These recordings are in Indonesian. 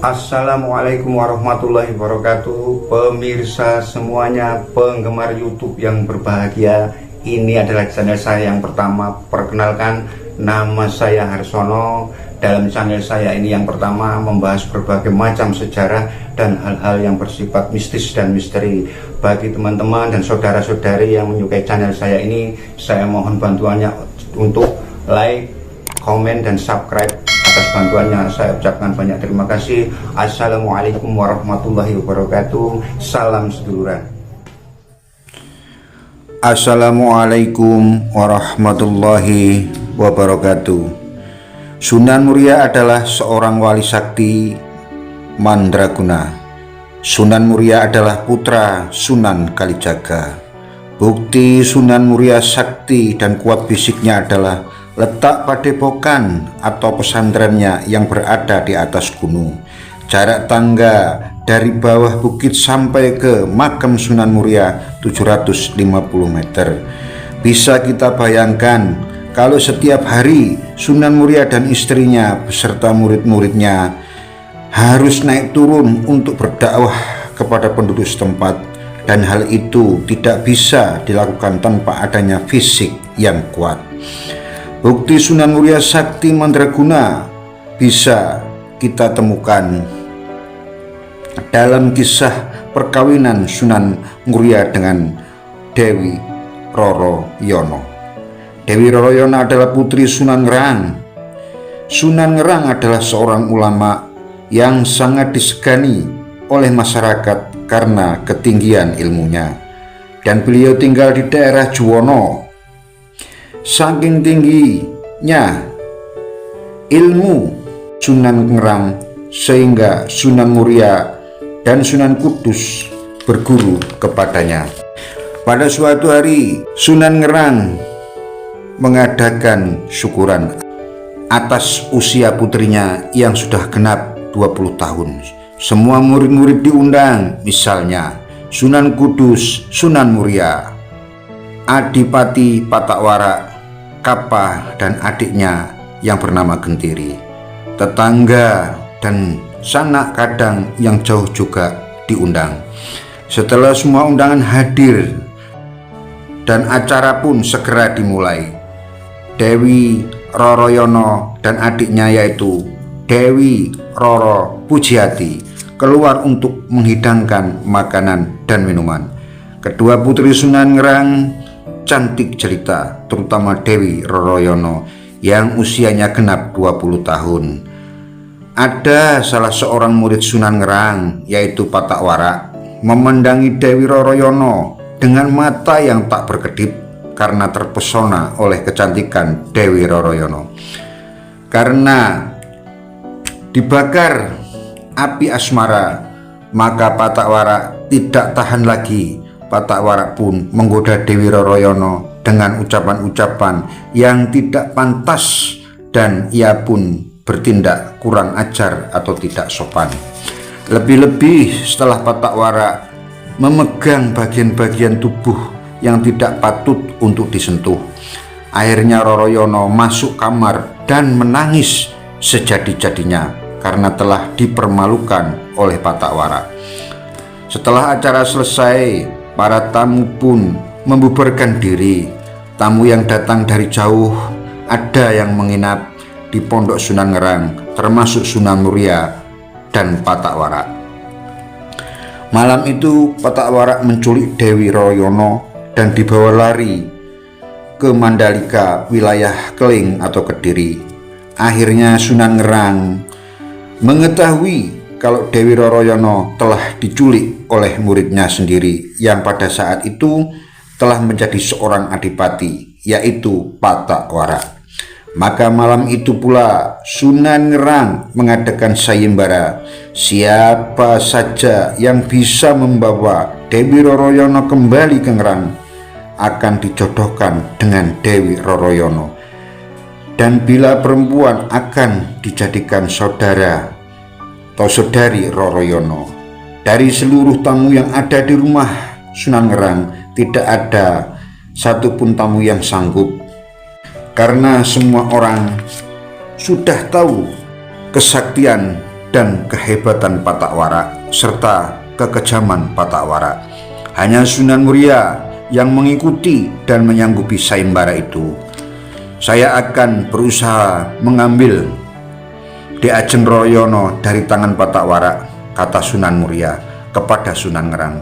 Assalamualaikum warahmatullahi wabarakatuh. Pemirsa semuanya, penggemar YouTube yang berbahagia, ini adalah channel saya yang pertama. Perkenalkan, nama saya Harsono. Dalam channel saya ini yang pertama membahas berbagai macam sejarah dan hal-hal yang bersifat mistis dan misteri. Bagi teman-teman dan saudara-saudari yang menyukai channel saya ini, saya mohon bantuannya untuk like, komen, dan subscribe. Atas bantuannya saya ucapkan banyak terima kasih. Assalamualaikum warahmatullahi wabarakatuh. Salam seduluran. Assalamualaikum warahmatullahi wabarakatuh. Sunan Muria adalah seorang wali sakti Mandraguna. Sunan Muria adalah putra Sunan Kalijaga. Bukti Sunan Muria sakti dan kuat fisiknya adalah letak padepokan atau pesantrennya yang berada di atas gunung. Jarak tangga dari bawah bukit sampai ke makam Sunan Muria 750 meter. Bisa kita bayangkan kalau setiap hari Sunan Muria dan istrinya beserta murid-muridnya harus naik turun untuk berdakwah kepada penduduk setempat, dan hal itu tidak bisa dilakukan tanpa adanya fisik yang kuat. Bukti Sunan Muria sakti Mandraguna bisa kita temukan dalam kisah perkawinan Sunan Muria dengan Dewi Roroyono. Dewi Roroyono adalah putri Sunan Ngerang. Sunan Ngerang adalah seorang ulama yang sangat disegani oleh masyarakat karena ketinggian ilmunya, dan beliau tinggal di daerah Juwono. Saking tingginya ilmu Sunan Ngerang sehingga Sunan Muria dan Sunan Kudus berguru kepadanya. Pada suatu hari Sunan Ngerang mengadakan syukuran atas usia putrinya yang sudah genap 20 tahun. Semua murid-murid diundang, misalnya Sunan Kudus, Sunan Muria, Adipati Patakwara, Kapa, dan adiknya yang bernama Gentiri. Tetangga dan sanak kadang yang jauh juga diundang. Setelah semua undangan hadir dan acara pun segera dimulai, Dewi Roroyono dan adiknya yaitu Dewi Roro Pujiati keluar untuk menghidangkan makanan dan minuman. Kedua putri Sunan Ngerang cantik jelita, terutama Dewi Roroyono yang usianya genap 20 tahun. Ada salah seorang murid Sunan Ngerang yaitu Patakwara memandangi Dewi Roroyono dengan mata yang tak berkedip karena terpesona oleh kecantikan Dewi Roroyono. Karena dibakar api asmara, maka Patakwara tidak tahan lagi. Patakwara pun menggoda Dewi Roroyono dengan ucapan-ucapan yang tidak pantas, dan ia pun bertindak kurang ajar atau tidak sopan. Lebih-lebih setelah Patakwara memegang bagian-bagian tubuh yang tidak patut untuk disentuh. Akhirnya Roroyono masuk kamar dan menangis sejadi-jadinya karena telah dipermalukan oleh Patakwara. Setelah acara selesai, para tamu pun membubarkan diri. Tamu yang datang dari jauh ada yang menginap di Pondok Sunan Ngerang, termasuk Sunan Muria dan Patakwara. Malam itu Patakwara menculik Dewi Roroyono dan dibawa lari ke Mandalika, wilayah Keling atau Kediri. Akhirnya Sunan Ngerang mengetahui kalau Dewi Roroyono telah diculik oleh muridnya sendiri yang pada saat itu telah menjadi seorang adipati, yaitu Patakwara. Maka malam itu pula Sunan Ngerang mengadakan sayembara. Siapa saja yang bisa membawa Dewi Roroyono kembali ke Ngerang akan dijodohkan dengan Dewi Roroyono, dan bila perempuan akan dijadikan saudara atau saudari Roroyono. Dari seluruh tamu yang ada di rumah Sunan Ngerang, tidak ada satupun tamu yang sanggup, karena semua orang sudah tahu kesaktian dan kehebatan Patawara serta kekejaman Patawara. Hanya Sunan Muria yang mengikuti dan menyanggupi sayembara itu. Saya akan berusaha mengambil Dek Ajeng Roroyono dari tangan Patawara, kata Sunan Muria kepada Sunan Ngerang.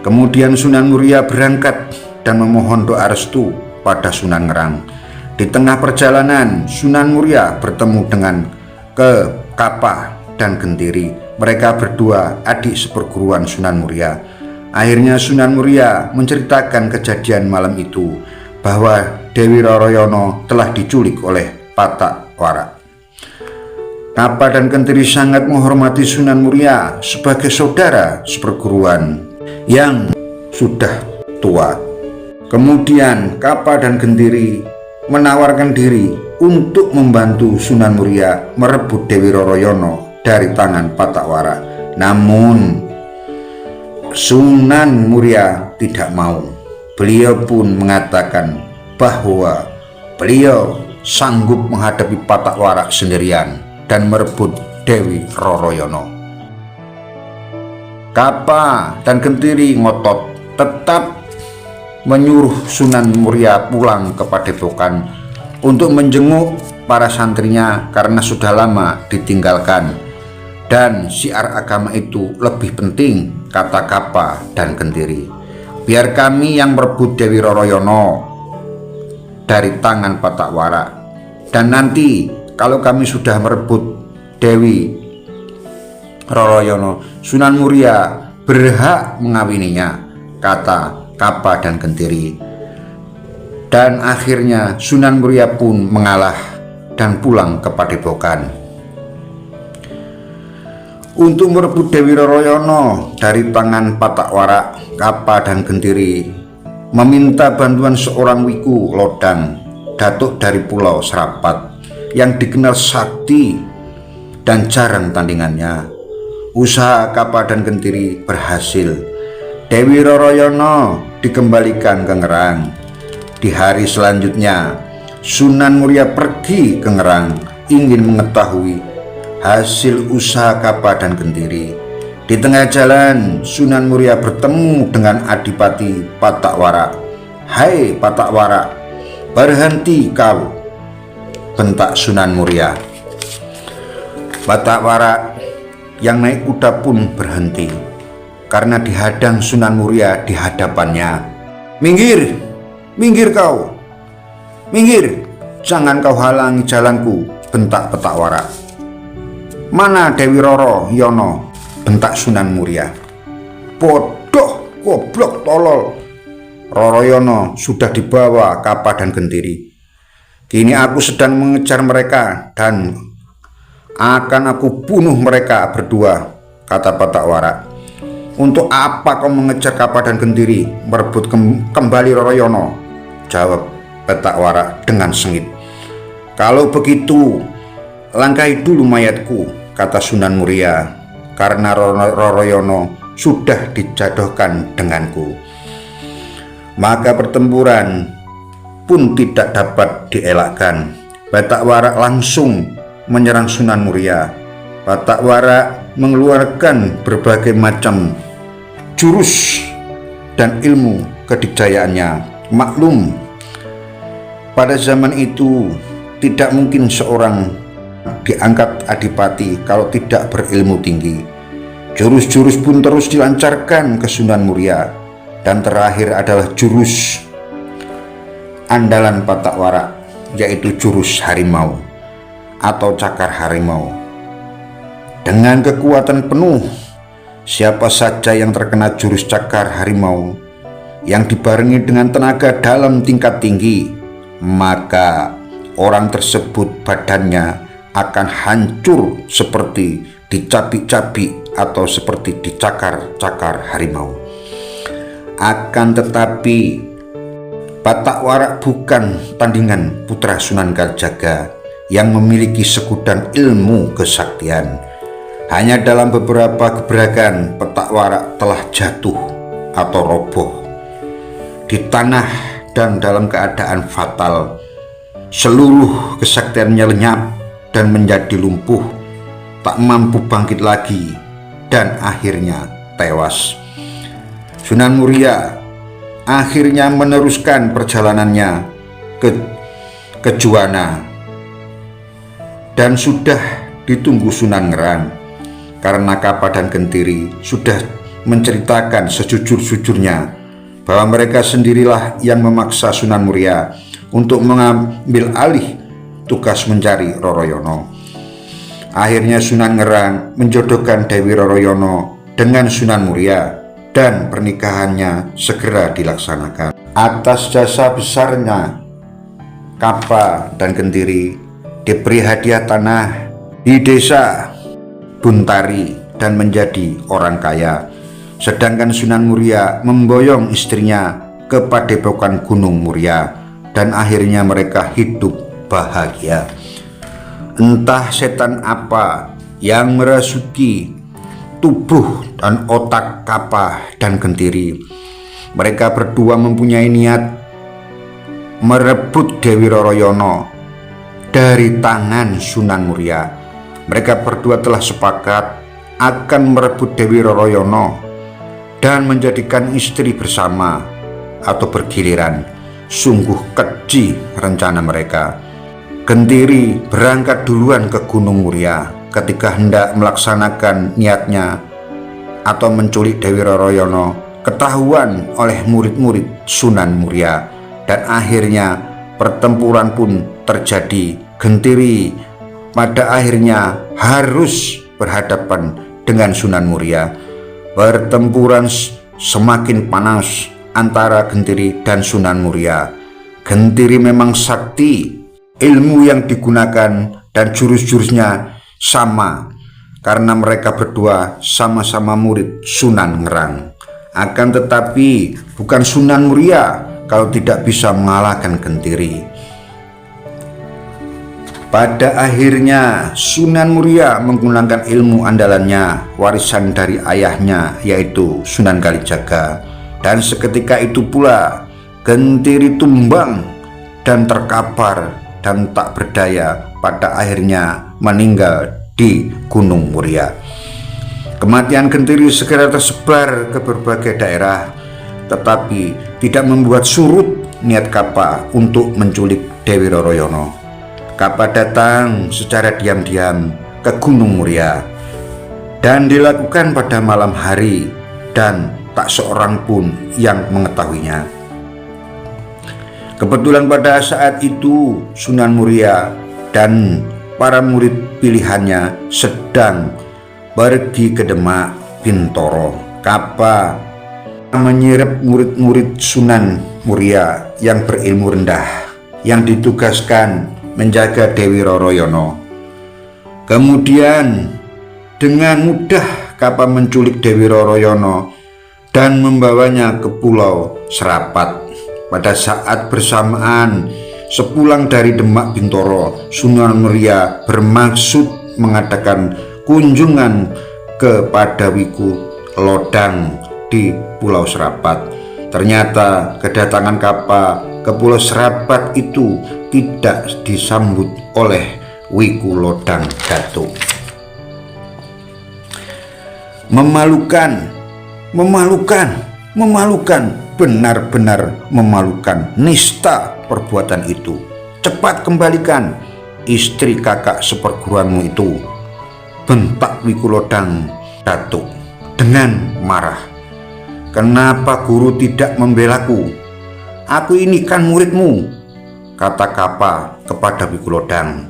Kemudian Sunan Muria berangkat dan memohon doa restu pada Sunan Ngerang. Di tengah perjalanan, Sunan Muria bertemu dengan Kapah dan Gentiri. Mereka berdua adik seperguruan Sunan Muria. Akhirnya Sunan Muria menceritakan kejadian malam itu, bahwa Dewi Roroyono telah diculik oleh Patawara. Kapah dan Gentiri sangat menghormati Sunan Muria sebagai saudara seperguruan yang sudah tua. Kemudian Kapah dan Gentiri menawarkan diri untuk membantu Sunan Muria merebut Dewi Roroyono dari tangan Patawara. Namun Sunan Muria tidak mau. Beliau pun mengatakan bahwa beliau sanggup menghadapi Patawara sendirian dan merebut Dewi Roroyono. Kapah dan Gentiri ngotot tetap menyuruh Sunan Muria pulang ke Padepokan untuk menjenguk para santrinya karena sudah lama ditinggalkan, dan syiar agama itu lebih penting, kata Kapah dan Gentiri. Biar kami yang merebut Dewi Roroyono dari tangan Patawara, dan nanti kalau kami sudah merebut Dewi Roroyono, Sunan Muria berhak mengawininya, kata Kapah dan Gentiri. Dan akhirnya Sunan Muria pun mengalah dan pulang ke Padepokan. Untuk merebut Dewi Roroyono dari tangan Patawara, Kapah dan Gentiri meminta bantuan seorang Wiku Lodang, datuk dari Pulau Serapat, yang dikenal sakti dan jarang tandingannya. Usaha Kapah dan Gentiri berhasil. Dewi Roroyono dikembalikan ke Ngerang. Di hari selanjutnya, Sunan Muria pergi ke Ngerang ingin mengetahui hasil usaha Kapah dan Gentiri. Di tengah jalan, Sunan Muria bertemu dengan Adipati Patawara. "Hai Patawara, berhenti kau," bentak Sunan Muria. Patawara yang naik kuda pun berhenti karena dihadang Sunan Muria di hadapannya. "Minggir, minggir kau, minggir, jangan kau halangi jalanku," bentak Patawara. "Mana Dewi Roroyono?" bentak Sunan Muria. "Bodoh, goblok, tolol. Roroyono sudah dibawa Kapah dan Gentiri. Kini aku sedang mengejar mereka dan akan aku bunuh mereka berdua," kata Patawara. "Untuk apa kau mengejar Kapah dan Gentiri, merebut kembali Roroyono?" jawab Patawara dengan sengit. "Kalau begitu, langkahi dulu mayatku," kata Sunan Muria, "karena Roroyono sudah dijodohkan denganku." Maka pertempuran pun tidak dapat dielakkan. Patawara langsung menyerang Sunan Muria. Patawara mengeluarkan berbagai macam jurus dan ilmu kedikjayaannya. Maklum, pada zaman itu tidak mungkin seorang diangkat adipati kalau tidak berilmu tinggi. Jurus-jurus pun terus dilancarkan ke Sunan Muria, dan terakhir adalah jurus andalan Patawara, yaitu jurus harimau atau cakar harimau. Dengan kekuatan penuh, siapa saja yang terkena jurus cakar harimau yang dibarengi dengan tenaga dalam tingkat tinggi, maka orang tersebut badannya akan hancur seperti dicabik-cabik atau seperti dicakar-cakar harimau. Akan tetapi Patawara bukan tandingan putra Sunan Kalijaga yang memiliki segudang ilmu kesaktian. Hanya dalam beberapa gebrakan Patawara telah jatuh atau roboh di tanah dan dalam keadaan fatal. Seluruh kesaktiannya lenyap dan menjadi lumpuh tak mampu bangkit lagi dan akhirnya tewas. Sunan Muria akhirnya meneruskan perjalanannya ke Juwana dan sudah ditunggu Sunan Ngerang, karena Kapa dan Gentiri sudah menceritakan sejujur-jujurnya bahwa mereka sendirilah yang memaksa Sunan Muria untuk mengambil alih tugas mencari Roroyono. Akhirnya Sunan Ngerang menjodohkan Dewi Roroyono dengan Sunan Muria dan pernikahannya segera dilaksanakan. Atas jasa besarnya, Kapa dan Gentiri diberi hadiah tanah di desa Buntari dan menjadi orang kaya. Sedangkan Sunan Muria memboyong istrinya ke Padepokan Gunung Muria dan akhirnya mereka hidup bahagia. Entah setan apa yang merasuki tubuh dan otak Kapa dan Gentiri. Mereka berdua mempunyai niat merebut Dewi Roroyono dari tangan Sunan Muria. Mereka berdua telah sepakat akan merebut Dewi Roroyono dan menjadikan istri bersama atau bergiliran. Sungguh keji rencana mereka. Gentiri berangkat duluan ke Gunung Muria ketika hendak melaksanakan niatnya atau menculik Dewi Roroyono, ketahuan oleh murid-murid Sunan Muria dan akhirnya pertempuran pun terjadi. Gentiri pada akhirnya harus berhadapan dengan Sunan Muria. Pertempuran semakin panas antara Gentiri dan Sunan Muria. Gentiri memang sakti, ilmu yang digunakan dan jurus-jurusnya sama karena mereka berdua sama-sama murid Sunan Ngerang. Akan tetapi bukan Sunan Muria kalau tidak bisa mengalahkan Gentiri. Pada akhirnya Sunan Muria menggunakan ilmu andalannya, warisan dari ayahnya yaitu Sunan Kalijaga, dan seketika itu pula Gentiri tumbang dan terkapar dan tak berdaya, pada akhirnya meninggal di Gunung Muria. Kematian Gentiri segera tersebar ke berbagai daerah, tetapi tidak membuat surut niat Kapa untuk menculik Dewi Roroyono. Kapa datang secara diam-diam ke Gunung Muria dan dilakukan pada malam hari dan tak seorang pun yang mengetahuinya. Kebetulan pada saat itu Sunan Muria dan para murid pilihannya sedang pergi ke Demak Bintoro. Kapa menyeret murid-murid Sunan Muria yang berilmu rendah yang ditugaskan menjaga Dewi Roroyono. Kemudian dengan mudah Kapa menculik Dewi Roroyono dan membawanya ke Pulau Serapat. Pada saat bersamaan sepulang dari Demak Bintoro, Sunan Muria bermaksud mengadakan kunjungan kepada Wiku Lodang di Pulau Serapat. Ternyata kedatangan Kapa ke Pulau Serapat itu tidak disambut oleh Wiku Lodang Datuk. Memalukan, benar-benar memalukan. Nista perbuatan itu. Cepat kembalikan istri kakak seperguruanmu itu, bentak Wiku Lodang Datuk dengan marah. Kenapa guru tidak membelaku? Aku ini kan muridmu, kata Kapa kepada Wiku Lodang.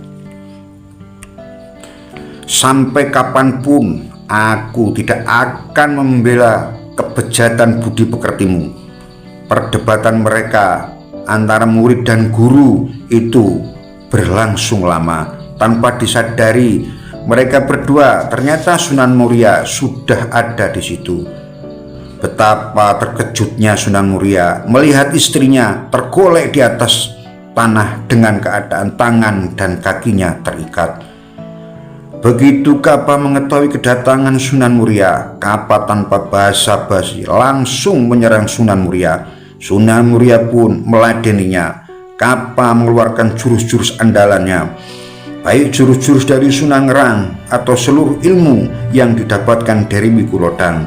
Sampai kapanpun aku tidak akan membela kebejatan budi pekertimu. Perdebatan mereka antara murid dan guru itu berlangsung lama. Tanpa disadari mereka berdua, ternyata Sunan Muria sudah ada di situ. Betapa terkejutnya Sunan Muria melihat istrinya tergolek di atas tanah dengan keadaan tangan dan kakinya terikat. Begitu Kapa mengetahui kedatangan Sunan Muria, Kapa tanpa basa-basi langsung menyerang Sunan Muria. Sunan Muria pun meladeninya. Kapa mengeluarkan jurus-jurus andalannya. baik jurus-jurus dari Sunan Ngerang atau seluruh ilmu yang didapatkan dari Wiku Lodang.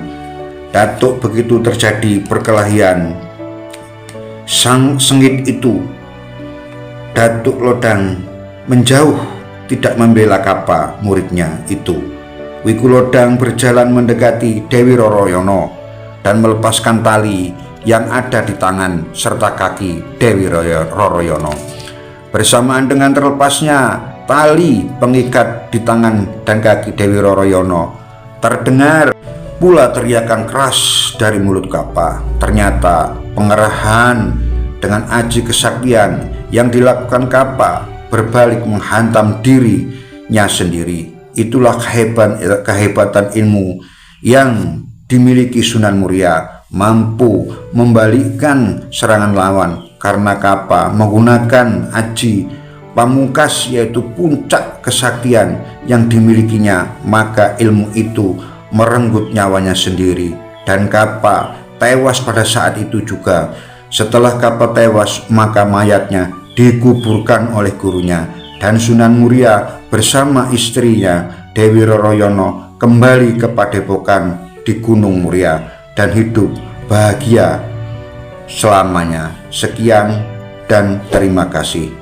Datuk begitu terjadi perkelahian sang sengit itu, Datuk Lodang menjauh, tidak membela Kapa muridnya itu. Wiku Lodang berjalan mendekati Dewi Roroyono dan melepaskan tali yang ada di tangan serta kaki Dewi Roroyono. Bersamaan dengan terlepasnya tali pengikat di tangan dan kaki Dewi Roroyono, terdengar pula teriakan keras dari mulut Kapa. Ternyata pengerahan dengan aji kesaktian yang dilakukan Kapa berbalik menghantam dirinya sendiri. Itulah kehebatan ilmu yang dimiliki Sunan Muria, mampu membalikkan serangan lawan karena Kapa menggunakan aji pamungkas, yaitu puncak kesaktian yang dimilikinya. Maka ilmu itu merenggut nyawanya sendiri dan Kapa tewas pada saat itu juga. Setelah Kapa tewas, maka mayatnya dikuburkan oleh gurunya, dan Sunan Muria bersama istrinya Dewi Roroyono kembali ke padepokan di Gunung Muria dan hidup bahagia selamanya. Sekian dan terima kasih.